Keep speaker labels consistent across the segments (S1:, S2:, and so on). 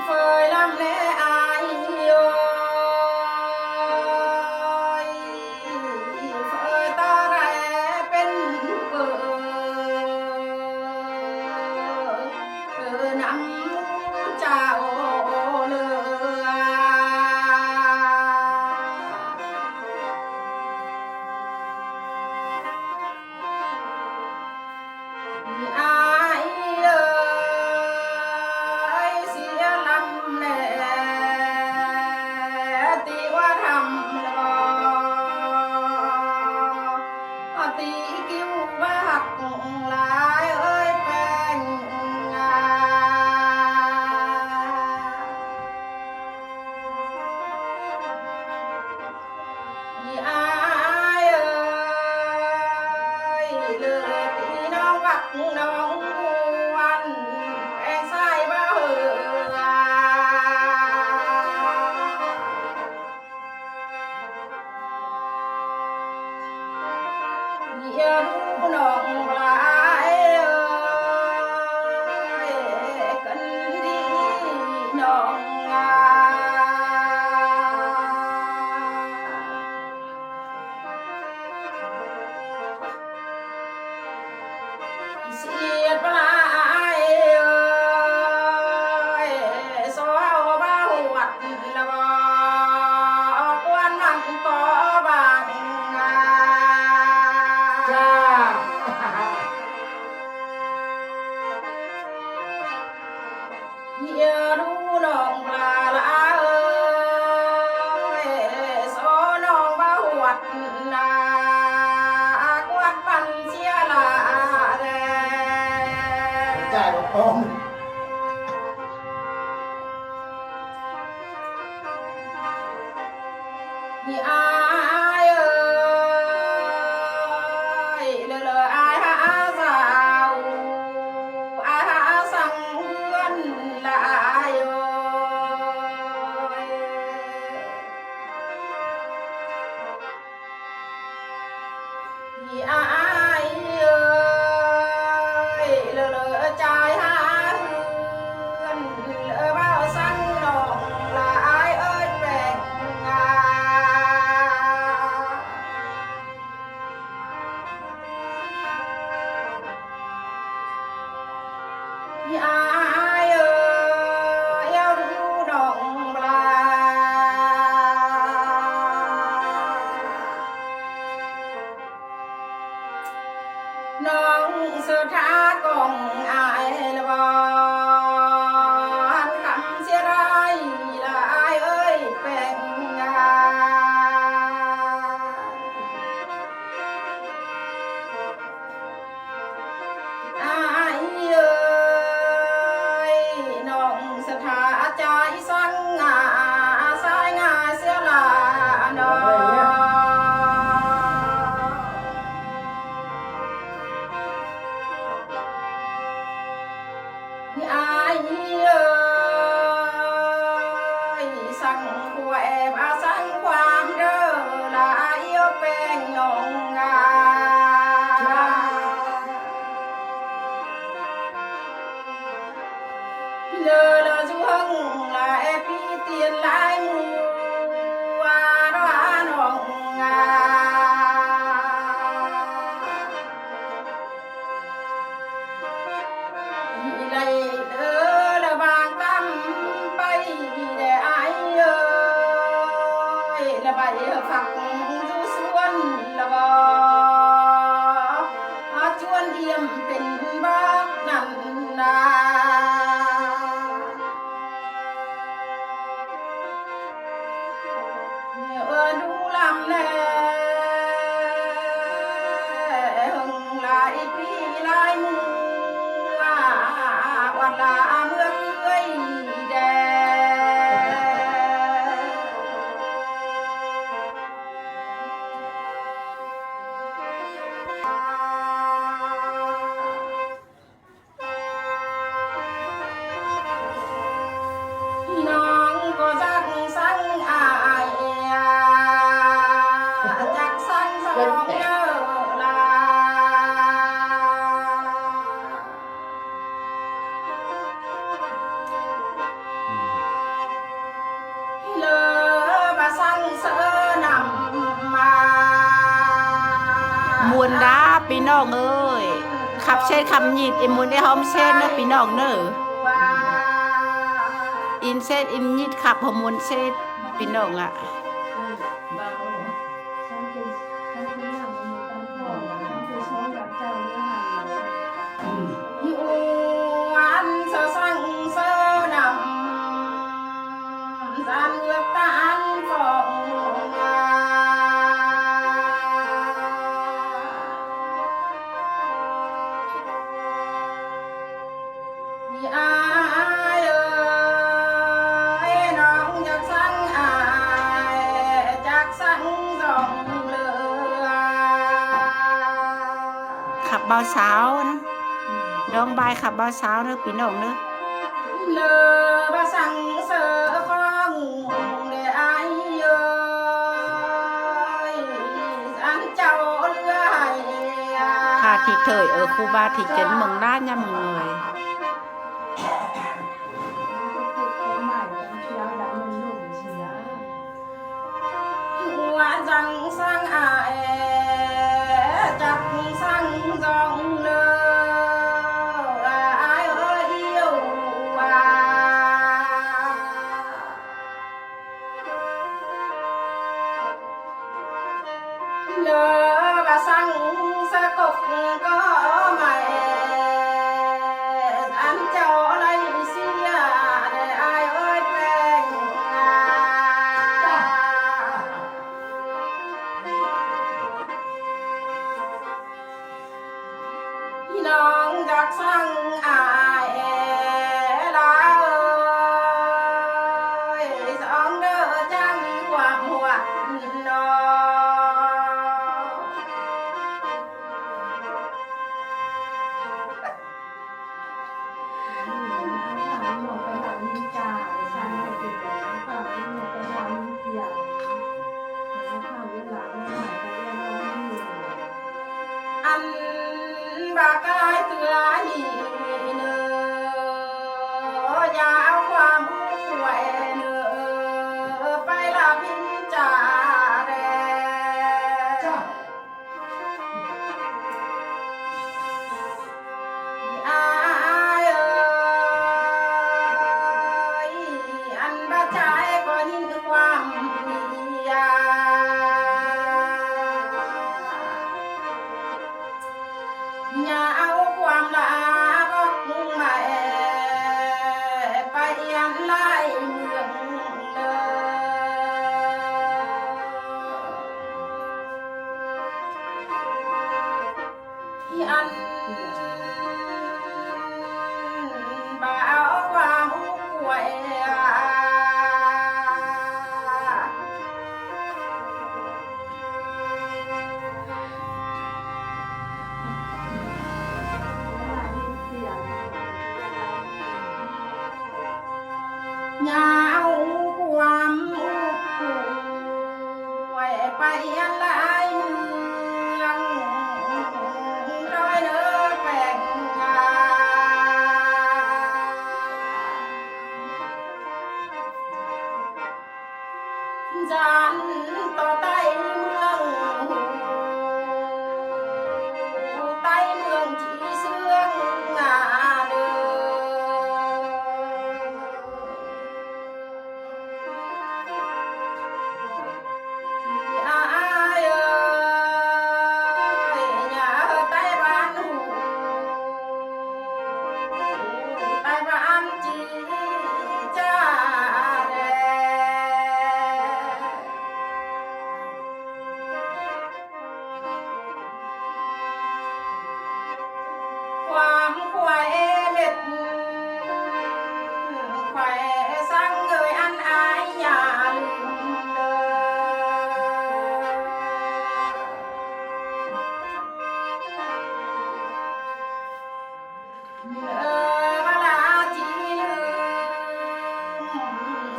S1: phơi lắm lẽ ai ơi phơi ta ra bên bờ nắm chào lừa ai ơi xía lắm nè tí quá thầm lo tí kêu bác lại ơi bên ai ơi lừa tí nó bắt nó ngoan em sai bao nhiều lúc nồng lại ơi cần đi nồng xiết lại ơi xóa bao hoạt là bò quan mặt có bằng nhiều đu nồng là ơi số nồng bao hoạt là quan văn chia là
S2: Chạy một con
S1: ai ơi lờ ai hả giàu ai hả sang hương là ai ai ơi lờ trai hả hương lờ bao sang nồng là ai ơi bèn ai ơi yêu đu nồng là nong sơ tha còn ai là bò hắn khăm chia rai là ai ơi bèn ai ơi nong sơ tha trái sang sai ngà sẽ là nó ai ơi sang của em sangความเด้อlà ai yêu bên nhong lơ là du hưng là em đi tiền lại mua đó nong này đỡ là vàng tâm bay để ai ơi là bảy phật du xuân là bò chuan yếmเป็นbácนั่นนาđu làm nè hưng lại pi lại mua hoặc là mưa tươi đẹp nó
S2: นดาพี่น้องเอ้ยขับเช่นคำหยิดอิมุนได้หอมเช่นนะพี่น้องเนอะอินเส้นอินยิดขับฮอร์โมนเส้นพี่น้องอ่ะ
S1: วันเสอสังเสอนำสันเลือกตานฟองอายน้องอยากสั่งอายจากสั่งสองเลือ
S2: ขับเบาสาวนะน้องบายขับเบาสาวเนอะพี่น้องเนอะ
S1: เลอบ่สั่งเสือของได้อายเอ้ยอันเจ้าเลื่อย
S2: พาทิเถยครูบาทิเจนเมืองด้านย่ำเงย
S1: หัวจังสั่งอายจักสั่งจองเลยอายเอ้ยอยู่ว่า เลอบ่สั่งสะกกก็ไม่อันเจ้าอะไรเสียได้อายเอ้ยแปลงพี่น้องอยากสั่งอายลาเอ้ยสองเด้อจังความหวังนอ อันบากายเตือหีเนอยาเอาความห่วยเนอไปละพินจาแดอายเอ้ยอันบาใจก็ยินความมียา อย่าเอาความลาบอกใหม่ไปยันไล่เมืองเลยอันบ่เอาความป่วย อย่าเอาความป่วยไปอะไรเมืองร้อยเนื้อแปลงจันต่อใต้เมืองใต้เมืองจีเสื่องเด้อ อายเอ้ยอย่าใต้บ้านหูใต้บ้านจีจ้าแดความควายเม็ดควายสั่งเอ่ยอันอายอย่าลืมเด้อ เวลาจีลืม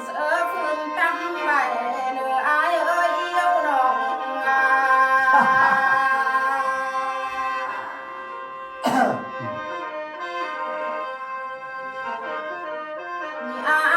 S1: เสือฝืนตั้งใบเนื้ออายเอ้ยเอี้ยวน้องอาย